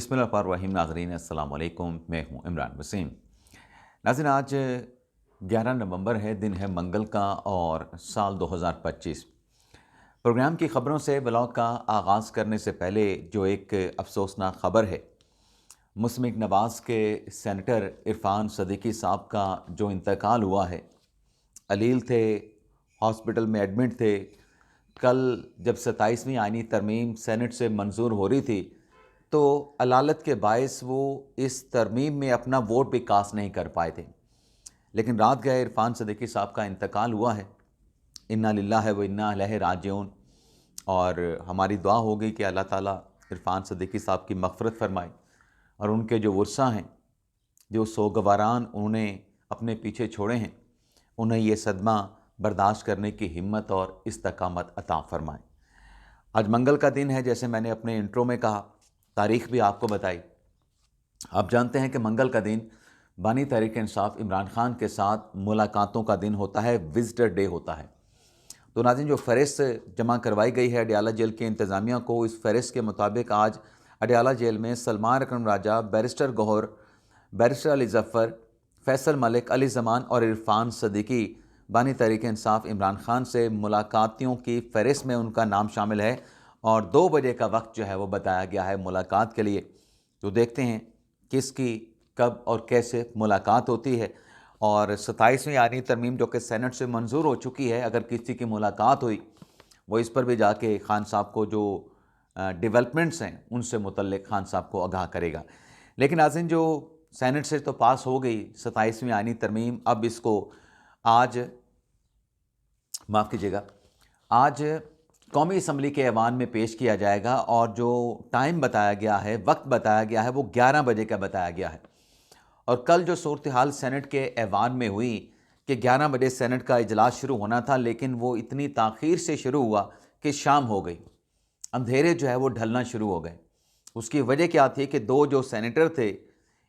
बिस्मिल्लाहिर्रहमानिर्रहीम। नाज़रीन अस्सलाम वालेकुम, मैं हूँ इमरान वसीम। नाज़रीन, आज 11 नवंबर है, दिन है मंगल का और साल 2025। प्रोग्राम की ख़बरों से ब्लॉग का आगाज़ करने से पहले जो एक अफसोसनाक ख़बर है, मुस्लिम नवाज़ के सेनेटर इरफान सदीकी साहब का जो इंतकाल हुआ है। अलील थे, हॉस्पिटल में एडमिट थे। कल जब 27वीं आईनी तरमीम सेनेट से मंजूर हो रही थी तो अलालत के बायस वो इस तरमीम में अपना वोट भी कास्ट नहीं कर पाए थे। लेकिन रात गए इरफान सदीकी साहब का इंतकाल हुआ है। इन्ना लिल्लाहि व इन्ना इलैहि राजिऊन। और हमारी दुआ होगी कि अल्लाह ताला इरफान सदीकी साहब की मग़फ़िरत फ़रमाए और उनके जो वर्सा हैं, जो सोगवारान उन्होंने अपने पीछे छोड़े हैं, उन्हें ये सदमा बर्दाश्त करने की हिम्मत और इस्तकामत अता फ़रमाए। आज मंगल का दिन है, जैसे मैंने अपने इंट्रो में कहा, तारीख़ भी आपको बताई। आप जानते हैं कि मंगल का दिन बानी तहरीक इंसाफ इमरान खान के साथ मुलाकातों का दिन होता है, विजिटर डे होता है। तो नाज़रीन, जो फ़हरिस्त जमा करवाई गई है अडयाला जेल के इंतज़ामिया को, इस फ़हरिस्त के मुताबिक आज अडयाला जेल में सलमान अकरम राजा, बैरिस्टर गौहर, बैरिस्टर अली ज़फ़र, फ़ैसल मलिक, अली ज़मान और इरफान सदीकी बानी तहरीक इंसाफ इमरान खान से मुलाकातियों की फ़हरिस्त में उनका नाम शामिल है और 2 बजे का वक्त जो है वो बताया गया है मुलाकात के लिए। तो देखते हैं किसकी कब और कैसे मुलाकात होती है। और 27वीं आईनी तरमीम जो कि सेनेट से मंजूर हो चुकी है, अगर किसी की मुलाकात हुई वो इस पर भी जाके खान साहब को जो डेवलपमेंट्स हैं उनसे मुतल्लिक खान साहब को आगाह करेगा। लेकिन नाज़रीन, जो सेनेट से तो पास हो गई 27वीं आईनी तरमीम, अब इसको आज माफ़ कीजिएगा, आज कौमी असम्बली के ऐवान में पेश किया जाएगा और जो टाइम बताया गया है, वक्त बताया गया है, वो 11 बजे का बताया गया है। और कल जो सूरत हाल सेनेट के ऐवान में हुई कि 11 बजे सेनेट का इजलास शुरू होना था, लेकिन वो इतनी ताख़ीर से शुरू हुआ कि शाम हो गई, अंधेरे जो है वो ढलना शुरू हो गए। उसकी वजह क्या थी कि 2 जो सेनेटर थे,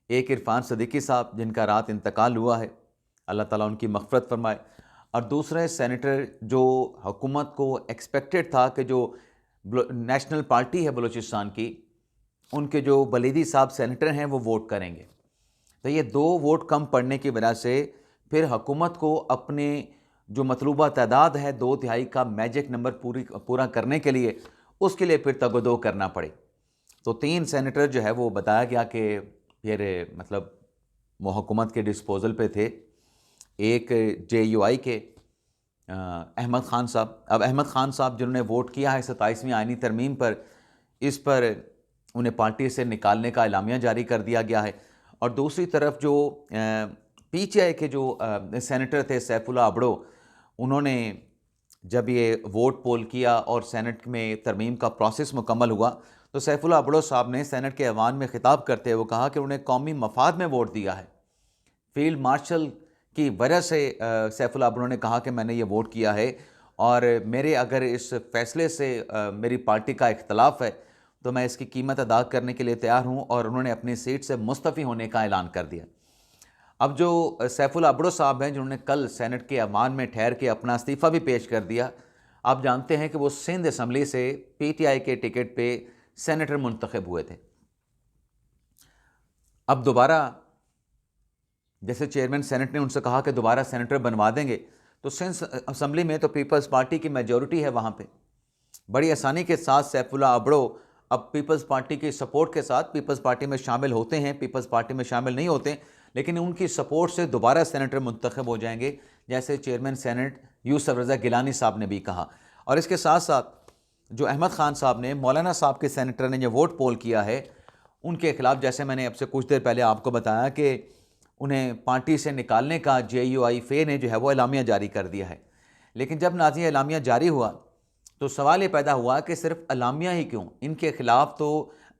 एक इरफान सदीकी साहब जिनका रात इंतकाल हुआ है, अल्लाह ताला उनकी मग़फ़िरत फ़रमाए, और दूसरे सेनेटर जो हुकूमत को एक्सपेक्टेड था कि जो नेशनल पार्टी है बलूचिस्तान की, उनके जो बलीदी साहब सेनेटर हैं वो वोट करेंगे। तो ये 2 वोट कम पड़ने की वजह से फिर हुकूमत को अपने जो मतलूबा तादाद है 2/3 का मैजिक नंबर पूरा करने के लिए, उसके लिए फिर तगदो करना पड़े। तो 3 सेनेटर जो है वो बताया गया कि फिर मतलब वो हुकूमत के डिस्पोजल पे थे। एक JUI के अहमद ख़ान साहब। अब अहमद ख़ान साहब जिन्होंने वोट किया है 27वीं आईनी तरमीम पर, इस पर उन्हें पार्टी से निकालने का एलामिया जारी कर दिया गया है। और दूसरी तरफ जो PTI के जो सेनेटर थे सैफुल्लाह अबड़ो, उन्होंने जब ये वोट पोल किया और सेनेट में तरमीम का प्रोसेस मुकम्मल हुआ, तो सैफुल्लाह अबड़ो साहब ने सेनेट के ऐवान में खिताब करते हुए कहा कि उन्हें कौमी मफाद में वोट दिया है। फील्ड मार्शल की वजह से सैफुल्लाह अबड़ो ने कहा कि मैंने ये वोट किया है और मेरे अगर इस फैसले से मेरी पार्टी का इख्तलाफ है तो मैं इसकी कीमत अदा करने के लिए तैयार हूँ, और उन्होंने अपनी सीट से मुस्तफ़ी होने का ऐलान कर दिया। अब जो सैफुल्लाह अबड़ो साहब हैं जिन्होंने कल सेनेट के ऐवान में ठहर के अपना इस्तीफ़ा भी पेश कर दिया, आप जानते हैं कि वो सिंध असम्बली से PTI के टिकट पे सेनेटर मुंतखब हुए थे। अब दोबारा जैसे चेयरमैन सेनेट ने उनसे कहा कि दोबारा सेनेटर बनवा देंगे, तो सिंध असम्बली में तो पीपल्स पार्टी की मेजॉरिटी है वहाँ पे। बड़ी आसानी के साथ सैफुल्लाह अबड़ो अब पीपल्स पार्टी की सपोर्ट के साथ पीपल्स पार्टी में शामिल होते हैं, पीपल्स पार्टी में शामिल नहीं होते, लेकिन उनकी सपोर्ट से दोबारा सेनेटर मुंतखब हो जाएंगे, जैसे चेयरमैन सेनेट यूसुफ रज़ा गिलानी साहब ने भी कहा। और इसके साथ साथ जो अहमद ख़ान साहब ने, मौलाना साहब के सेनेटर ने जो वोट पोल किया है, उनके खिलाफ, जैसे मैंने अब से कुछ देर पहले आपको बताया कि उन्हें पार्टी से निकालने का JUI फ़े ने जो है वो एलामिया जारी कर दिया है। लेकिन जब नाज़रीन एलामिया जारी हुआ तो सवाल ये पैदा हुआ कि सिर्फ एलामिया ही क्यों, इनके खिलाफ तो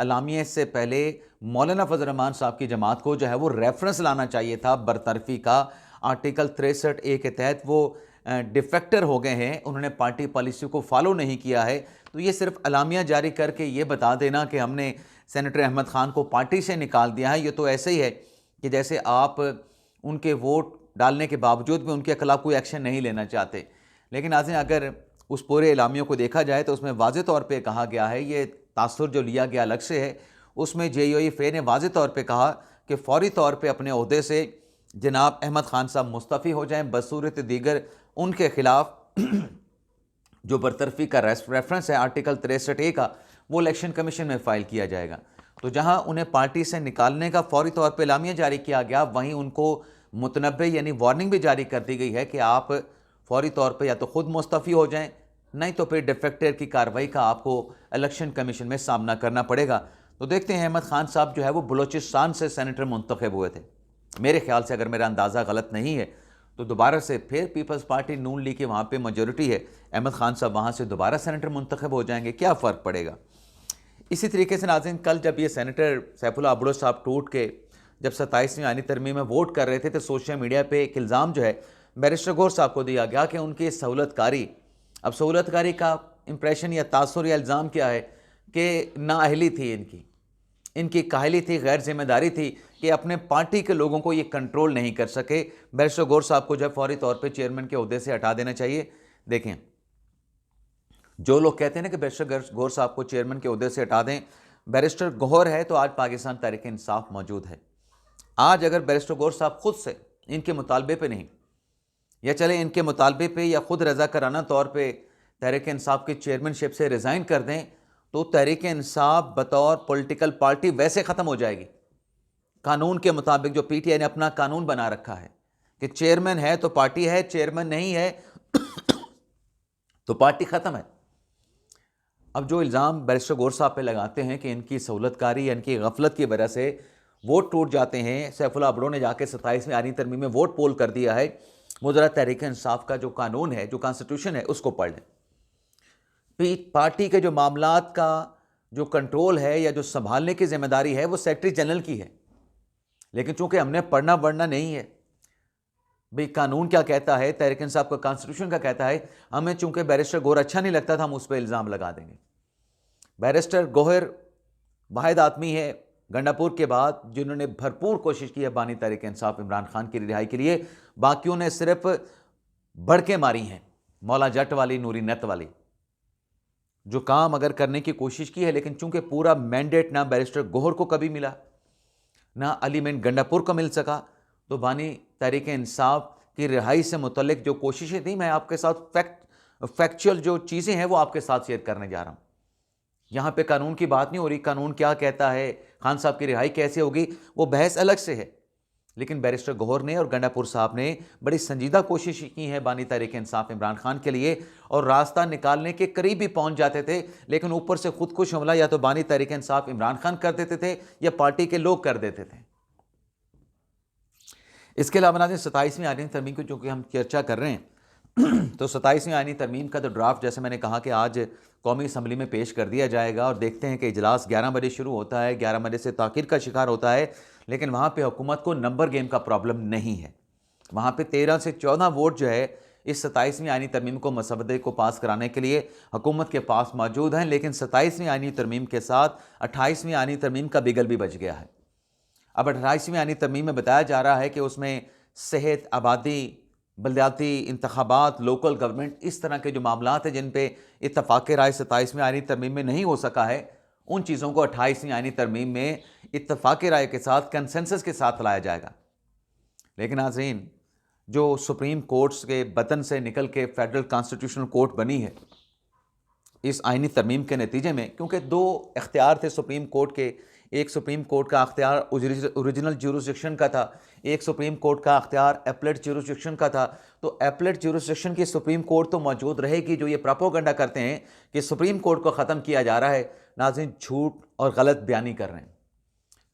एलामिया से पहले मौलाना फजल रहमान साहब की जमात को जो है वो रेफरेंस लाना चाहिए था बरतरफी का। आर्टिकल 63A के तहत वो डिफेक्टर हो गए हैं, उन्होंने पार्टी पॉलिसी को फॉलो नहीं किया है। तो ये सिर्फ एलामिया जारी करके ये बता देना कि हमने सेनेटर अहमद ख़ान को पार्टी से निकाल दिया है, ये तो ऐसे ही है कि जैसे आप उनके वोट डालने के बावजूद भी उनके खिलाफ कोई एक्शन नहीं लेना चाहते। लेकिन नाज़रीन, अगर उस पूरे एलामिया को देखा जाए तो उसमें वाज़ेह तौर पे कहा गया है, ये तासुर जो लिया गया अलग से है, उसमें JOE-FA ने वाज़ेह तौर पे कहा कि फ़ौरी तौर पे अपने ओहदे से जनाब अहमद ख़ान साहब मुस्तफ़ी हो जाएं, बसूरत दीगर उनके ख़िलाफ़ जो बरतरफी का रेफरेंस है आर्टिकल 63A का, वो इलेक्शन कमीशन में फ़ाइल किया जाएगा। तो जहां उन्हें पार्टी से निकालने का फ़ौरी तौर पे एलामिया जारी किया गया, वहीं उनको मुतनब्बे यानी वार्निंग भी जारी कर दी गई है कि आप फ़ौरी तौर पे या तो ख़ुद मुस्तफ़ी हो जाएं, नहीं तो फिर डिफेक्टर की कार्रवाई का आपको इलेक्शन कमीशन में सामना करना पड़ेगा। तो देखते हैं, अहमद ख़ान साहब जो है वो बलूचिस्तान से सेनेटर मुंतखब हुए थे। मेरे ख्याल से, अगर मेरा अंदाज़ा गलत नहीं है, तो दोबारा से फिर पीपल्स पार्टी नून लीग की वहाँ पे मेजॉरिटी है, अहमद ख़ान साहब वहाँ से दोबारा सेनेटर मुंतखब हो जाएंगे, क्या फ़र्क पड़ेगा। इसी तरीके से नाज़रीन, कल जब ये सेनेटर सैफुल्लाह अब्दुल्ला साहब टूट के जब 27वीं आईनी तरमीम में वोट कर रहे थे, तो सोशल मीडिया पे एक इल्ज़ाम जो है बैरिस्टर गौहर साहब को दिया गया कि उनकी सहूलतकारी, अब सहूलतकारी का इंप्रेशन या तासुर या इल्ज़ाम क्या है कि नाअहली थी, इनकी काहली थी, गैर जिम्मेदारी थी कि अपने पार्टी के लोगों को ये कंट्रोल नहीं कर सके। बैरिस्टर गौहर साहब को जो है फौरी तौर पे चेयरमैन के ओहदे से हटा देना चाहिए। देखें, जो लोग कहते हैं ना कि बैरिस्टर गौहर साहब को चेयरमैन के ओहदे से हटा दें, बैरिस्टर गौहर है तो आज पाकिस्तान तहरीक इंसाफ मौजूद है। आज अगर बैरिस्टर गौहर साहब खुद से इनके मुतालबे पे नहीं, या चले इनके मुतालबे पे या खुद रजा कराना तौर पे तहरीक इंसाफ की चेयरमैनशिप से रिज़ाइन कर दें, तो तहरीक इंसाफ बतौर पॉलिटिकल पार्टी वैसे ख़त्म हो जाएगी। कानून के मुताबिक जो PTI ने अपना कानून बना रखा है कि चेयरमैन है तो पार्टी है, चेयरमैन नहीं है तो पार्टी ख़त्म है। अब जो इल्ज़ाम बैरिस्टर गौहर साहब पे लगाते हैं कि इनकी सहूलतकारी या इनकी गफलत की वजह से वोट टूट जाते हैं, सैफुल्लाह अब्दुल्ला ने जाके 27वीं आईनी तरमीम में वोट पोल कर दिया है, वो ज़रा तहरीक इंसाफ का जो कानून है, जो कॉन्स्टिट्यूशन है, उसको पढ़ लें। पार्टी के जो मामलात का जो कंट्रोल है या जो संभालने की जिम्मेदारी है वो सेक्रेटरी जनरल की है, लेकिन चूंकि हमने पढ़ना वढ़ना नहीं है, भाई कानून क्या कहता है, तहरीक इंसाफ का कॉन्स्टिट्यूशन क्या कहता है, हमें चूंकि बैरिस्टर गौहर अच्छा नहीं लगता था, हम उस पर इल्ज़ाम लगा देंगे। बैरिस्टर गौहर वाहिद आदमी है गंडापुर के बाद जिन्होंने भरपूर कोशिश की है बानी तहरीक इंसाफ इमरान खान की रिहाई के लिए, बाकियों ने सिर्फ बढ़के मारी हैं, मौला जट वाली, नूरी नत वाली, जो काम अगर करने की कोशिश की है, लेकिन चूंकि पूरा मैंडेट ना बैरिस्टर गौहर को कभी मिला, ना अली मेन गंडापुर को मिल सका, तो बानी तहरीक इंसाफ की रिहाई से मुतल्लिक जो कोशिशें थी, मैं आपके साथ फैक्चुअल जो चीज़ें हैं वो आपके साथ शेयर करने जा रहा हूँ। यहाँ पे कानून की बात नहीं हो रही, कानून क्या कहता है, खान साहब की रिहाई कैसे होगी, वो बहस अलग से है। लेकिन बैरिस्टर गौहर ने और गंडापुर साहब ने बड़ी संजीदा कोशिश की है बानी तहरीक इंसाफ इमरान खान के लिए, और रास्ता निकालने के करीब भी पहुंच जाते थे, लेकिन ऊपर से खुदकुश हमला या तो बानी तहरीक इंसाफ इमरान खान कर देते थे या पार्टी के लोग कर देते थे। इसके अलावा नाज़रीन, 27वीं आईनी तरमीम की चूँकि हम चर्चा कर रहे हैं, तो 27वीं आईनी तरमीम का तो ड्राफ्ट, जैसे मैंने कहा कि आज कौमी असम्बली में पेश कर दिया जाएगा, और देखते हैं कि इजलास 11 बजे शुरू होता है, 11 बजे से ताख़ीर का शिकार होता है, लेकिन वहाँ पे हुकूमत को नंबर गेम का प्रॉब्लम नहीं है। वहाँ पे 13 से 14 वोट जो है इस 27वीं आईनी तरमीम को मसवदे को पास कराने के लिए हुकूमत के पास मौजूद हैं, लेकिन 27वीं आईनी तरमीम के साथ 28वीं आईनी तरमीम का बिगल भी बच गया है। अब 28वीं आईनी तरमीम में बताया जा रहा है कि उसमें सेहत, आबादी, बलदियाती इंतखाबात, लोकल गवर्नमेंट, इस तरह के जो मामलात हैं जिन पे इत्तफाक़ राय 27वीं आईनी तरमीम में नहीं हो सका है, उन चीज़ों को 28वीं आईनी तरमीम में इत्तफाक़ राय के साथ, कंसेंसस के साथ लाया जाएगा। लेकिन नाज़रीन, जो सुप्रीम कोर्ट्स के बतन से निकल के फेडरल कॉन्स्टिट्यूशनल कोर्ट बनी है इस आईनी तरमीम के नतीजे में, क्योंकि दो इख्तियार थे सुप्रीम कोर्ट के, एक सुप्रीम कोर्ट का अख्तियार ओरिजिनल ज्यूरिसडिक्शन का था, एक सुप्रीम कोर्ट का अख्तियार एपलेट ज्यूरिसडिक्शन का था। तो एपलेट ज्यूरिसडिक्शन की सुप्रीम कोर्ट तो मौजूद रहेगी। जो ये प्रोपेगेंडा करते हैं कि सुप्रीम कोर्ट को ख़त्म किया जा रहा है, नाज़रीन झूठ और गलत बयानी कर रहे हैं।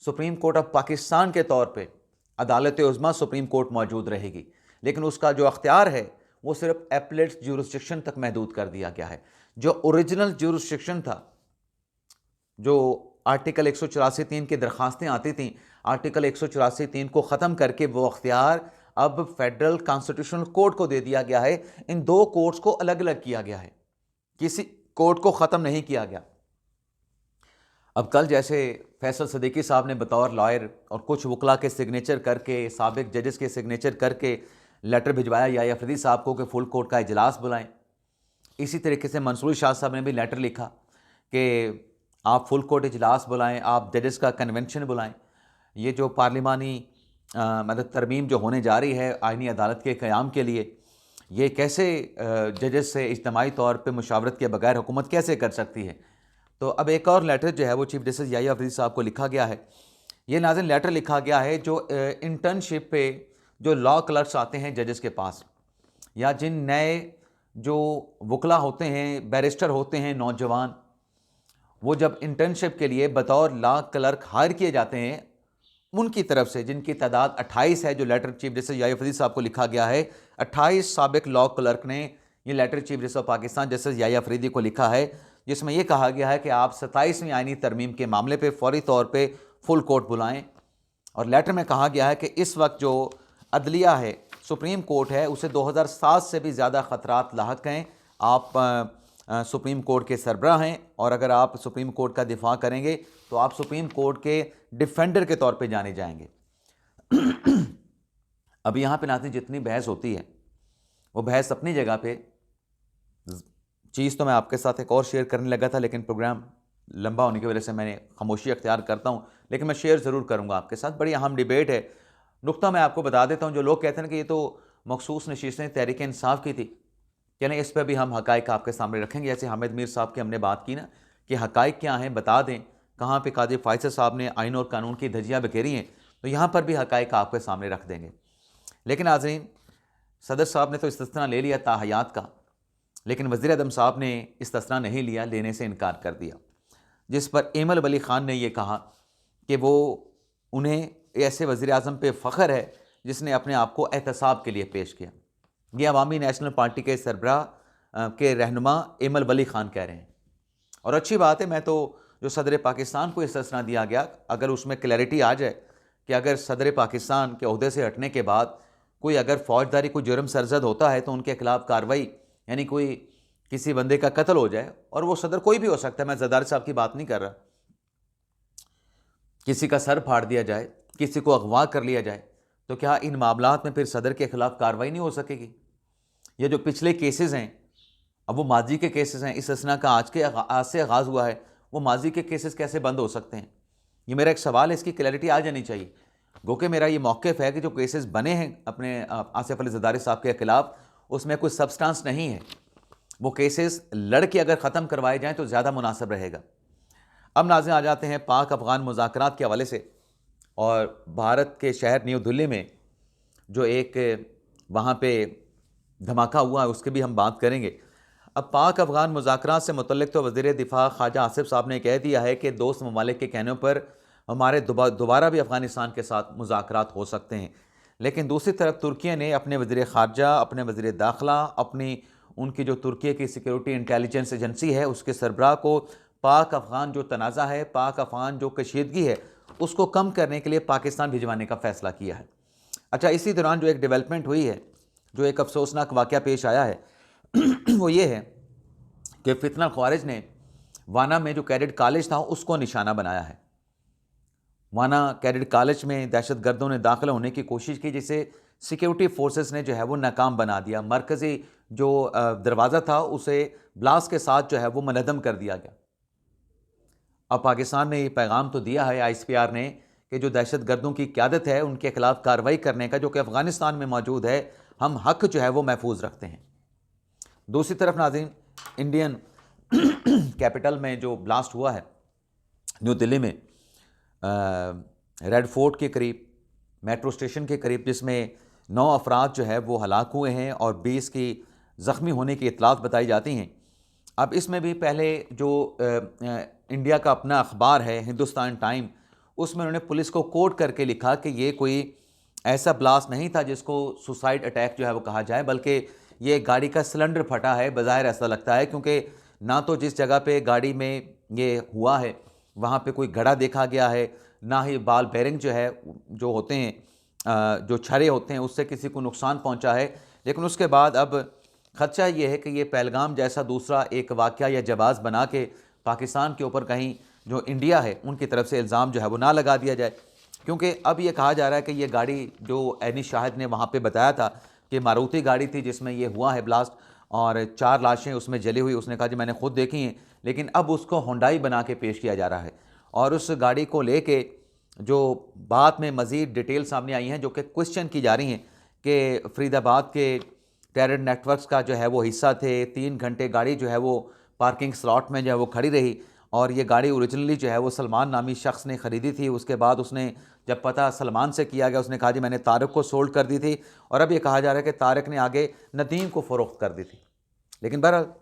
सुप्रीम कोर्ट ऑफ पाकिस्तान के तौर पर अदालत उज़्मा सुप्रीम कोर्ट मौजूद रहेगी, लेकिन उसका जो अख्तियार है वो सिर्फ एपलेट ज्यूरिसडिक्शन तक महदूद कर दिया गया है। जो ओरिजिनल ज्यूरिसडिक्शन था, जो आर्टिकल 184(3) की दरखास्तें आती थीं, आर्टिकल 184(3) को ख़त्म करके वो अख्तियार अब फेडरल कॉन्स्टिट्यूशनल कोर्ट को दे दिया गया है। इन दो कोर्ट्स को अलग अलग किया गया है, किसी कोर्ट को ख़त्म नहीं किया गया। अब कल जैसे फैसल सिद्दीकी साहब ने बतौर लॉयर और कुछ वकला के सिग्नेचर करके, साबिक जजेस के सिग्नेचर करके लेटर भिजवाया या अफरीदी साहब को कि फुल कोर्ट का इजलास बुलाएं, इसी तरीके से मंसूर शाह साहब ने भी लेटर लिखा कि आप फुल कोर्ट इजलास बुलाएं, आप जजेस का कन्वेंशन बुलाएं। ये जो पार्लिमानी मतलब तरमीम जो होने जा रही है आइनी अदालत के क़याम के लिए, ये कैसे जजेस से इज्तिमाई तौर पे मुशावरत के बगैर हुकूमत कैसे कर सकती है। तो अब एक और लेटर जो है वो चीफ जस्टिस याहिया अफरीदी साहब को लिखा गया है। ये नाज़रीन लेटर लिखा गया है जो इंटर्नशिप पे जो लॉ क्लर्क्स आते हैं जजेस के पास, या जिन नए जो वकला होते हैं, बैरिस्टर होते हैं नौजवान, वो जब इंटर्नशिप के लिए बतौर लॉ क्लर्क हायर किए जाते हैं उनकी तरफ से, जिनकी तादाद 28 है, जो letter chief justice Yahya Afridi साहब को लिखा गया है, 28 साबिक लॉ क्लर्क ने ये letter chief justice of Pakistan justice Yahya Afridi को लिखा है, जिसमें यह कहा गया है कि आप 27वीं आईनी तरमीम के मामले पे फौरी तौर पे फुल कोर्ट बुलाएं। और लेटर में कहा गया है कि इस वक्त जो अदलिया है, सुप्रीम कोर्ट है, उसे 2007 से भी ज़्यादा ख़तरात लाहक हैं। आप सुप्रीम कोर्ट के सरबराह हैं और अगर आप सुप्रीम कोर्ट का दिफा करेंगे तो आप सुप्रीम कोर्ट के डिफेंडर के तौर पे जाने जाएंगे। अभी यहाँ पे नाज़रीन जितनी बहस होती है वो बहस अपनी जगह पे, चीज़ तो मैं आपके साथ एक और शेयर करने लगा था, लेकिन प्रोग्राम लंबा होने की वजह से मैंने खामोशी अख्तियार करता हूँ, लेकिन मैं शेयर ज़रूर करूँगा आपके साथ। बड़ी अहम डिबेट है। नुक्ता मैं आपको बता देता हूँ। जो लोग कहते हैं कि ये तो मखसूस नशीसें तहरीक इंसाफ की थी, क्या नहीं, इस पर भी हम हक़ाइक़ आपके सामने रखेंगे। जैसे हामिद मीर साहब की हमने बात की ना कि हक़ाइक़ क्या हैं, बता दें कहाँ पे काजी फ़ाइज़ साहब ने आइन और कानून की धज्जियाँ बिखेरी हैं, तो यहाँ पर भी हक़ाइक़ आपके सामने रख देंगे। लेकिन नाज़रीन, सदर साहब ने तो इस्तिस्ना ले लिया ताहयात का, लेकिन वज़ीर आज़म साहब ने इस्तिस्ना नहीं लिया, लेने से इनकार कर दिया, जिस पर एमल वली ख़ान ने यह कहा कि वो उन्हें ऐसे वज़ीर आज़म पे फ़ख्र है जिसने अपने आप को एहतसाब के लिए पेश किया। ये अवामी नेशनल पार्टी के सरबराह के रहनुमा एमल वली ख़ान कह रहे हैं। और अच्छी बात है, मैं तो जो सदर पाकिस्तान को इस्तिस्ना दिया गया, अगर उसमें क्लैरिटी आ जाए कि अगर सदर पाकिस्तान के ओहदे से हटने के बाद कोई अगर फ़ौजदारी कोई जुर्म सरजद होता है तो उनके खिलाफ कार्रवाई, यानी कोई किसी बंदे का कत्ल हो जाए, और वो सदर कोई भी हो सकता है, मैं ज़रदारी साहब की बात नहीं कर रहा, किसी का सर फाड़ दिया जाए, किसी को अगवा कर लिया जाए, तो क्या इन मामलात में फिर सदर के खिलाफ कार्रवाई नहीं हो सकेगी? ये जो पिछले केसेस हैं, अब वो माजी के केसेस हैं, इस इस्तिस्ना का आज से आगाज़ हुआ है, वो माजी के केसेस कैसे बंद हो सकते हैं? ये मेरा एक सवाल है, इसकी क्लैरिटी आ जानी चाहिए। गो कि मेरा ये मौक़िफ़ है कि जो केसेस बने हैं अपने आसिफ अली ज़रदारी साहब के खिलाफ, उसमें कोई सब्सटेंस नहीं है। वो केसेस लड़ के अगर ख़त्म करवाए जाएँ तो ज़्यादा मुनासिब रहेगा। अब नाज़रीन आ जाते हैं पाक अफ़गान मुज़ाकरात के हवाले से, और भारत के शहर न्यू दिल्ली में जो एक वहाँ पे धमाका हुआ है उसकी भी हम बात करेंगे। अब पाक अफ़गान मुज़ाकरात से मुतल्लिक़ तो वज़ीर दिफ़ा ख़वाजा आसिफ साहब ने कह दिया है कि दोस्त ममालिक के कहने पर हमारे दोबारा भी अफ़गानिस्तान के साथ मुज़ाकरात हो सकते हैं। लेकिन दूसरी तरफ तुर्की ने अपने वज़ीर ख़ारजा, अपने वज़ीर दाखिला, अपनी उनकी जो तुर्की की सिक्योरिटी इंटेलिजेंस एजेंसी है उसके सरबराह को पाक अफ़गान जो तनाज़ा है, पाक अफ़गान जो कशीदगी है, उसको कम करने के लिए पाकिस्तान भिजवाने का फ़ैसला किया है। अच्छा, इसी दौरान जो एक डेवलपमेंट हुई है, जो एक अफसोसनाक वाक़या पेश आया है वो ये है कि फितना ख़वारिज ने वाना में जो कैडेट कॉलेज था उसको निशाना बनाया है। वाना कैडेट कॉलेज में दहशत गर्दों ने दाखिल होने की कोशिश की, जिसे सिक्योरिटी फोर्सेस ने जो है वो नाकाम बना दिया। मरकज़ी जो दरवाज़ा था उसे ब्लास्ट के साथ जो है वो मनहदम कर दिया गया। अब पाकिस्तान ने ये पैगाम तो दिया है ISPR ने कि जो दहशत गर्दों की क़यादत है उनके खिलाफ कार्रवाई करने का, जो कि अफ़गानिस्तान में मौजूद है, हम हक़ जो है वो महफूज रखते हैं। दूसरी तरफ नाज़रीन, इंडियन कैपिटल में जो ब्लास्ट हुआ है न्यू दिल्ली में, रेड फोर्ट के करीब, मेट्रो स्टेशन के करीब, जिसमें 9 अफराद जो है वो हलाक हुए हैं और 20 की ज़ख्मी होने की इतलात बताई जाती हैं। अब इसमें भी पहले जो इंडिया का अपना अखबार है हिंदुस्तान टाइम, उसमें उन्होंने पुलिस को कोट करके लिखा कि ये कोई ऐसा ब्लास्ट नहीं था जिसको सुसाइड अटैक जो है वो कहा जाए, बल्कि ये गाड़ी का सिलेंडर फटा है, बज़ाहिर ऐसा लगता है, क्योंकि ना तो जिस जगह पे गाड़ी में ये हुआ है वहाँ पे कोई घड़ा देखा गया है, ना ही बाल बेरिंग जो है जो होते हैं जो छरे होते हैं उससे किसी को नुकसान पहुँचा है। लेकिन उसके बाद अब खदशा ये है कि ये पहलगाम जैसा दूसरा एक वाक़या या जवाज़ बना के पाकिस्तान के ऊपर कहीं जो इंडिया है उनकी तरफ से इल्ज़ाम जो है वो ना लगा दिया जाए, क्योंकि अब ये कहा जा रहा है कि ये गाड़ी जो एनी शाहिद ने वहाँ पे बताया था कि मारुति गाड़ी थी जिसमें ये हुआ है ब्लास्ट, और 4 लाशें उसमें जली हुई। उसने कहा जी मैंने खुद देखी हैं, लेकिन अब उसको हुंडई बना के पेश किया जा रहा है। और उस गाड़ी को लेके जो बाद में मज़ीद डिटेल सामने आई हैं, जो कि क्वेश्चन की जा रही हैं कि फरीदाबाद के टेरर नेटवर्क्स का जो है वो हिस्सा थे। 3 घंटे गाड़ी जो है वो पार्किंग स्लॉट में जो है वो खड़ी रही, और ये गाड़ी ओरिजिनली जो है वो सलमान नामी शख्स ने ख़रीदी थी। उसके बाद उसने जब पता सलमान से किया गया, उसने कहा जी मैंने तारिक को सोल्ड कर दी थी, और अब ये कहा जा रहा है कि तारिक ने आगे नदीम को फ़रोख्त कर दी थी। लेकिन बहरहाल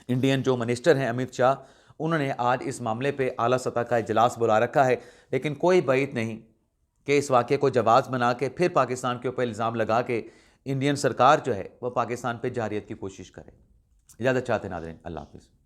इंडियन जो मिनिस्टर हैं अमित शाह, उन्होंने आज इस मामले पे आला सतह का इजलास बुला रखा है, लेकिन कोई बात नहीं कि इस वाक़े को जवाज़ बना के फिर पाकिस्तान के ऊपर इल्ज़ाम लगा के इंडियन सरकार जो है वह पाकिस्तान पे जारियत की कोशिश करे। इजाज़त चाहते नाज़रीन, अल्लाह हाफ़िज़।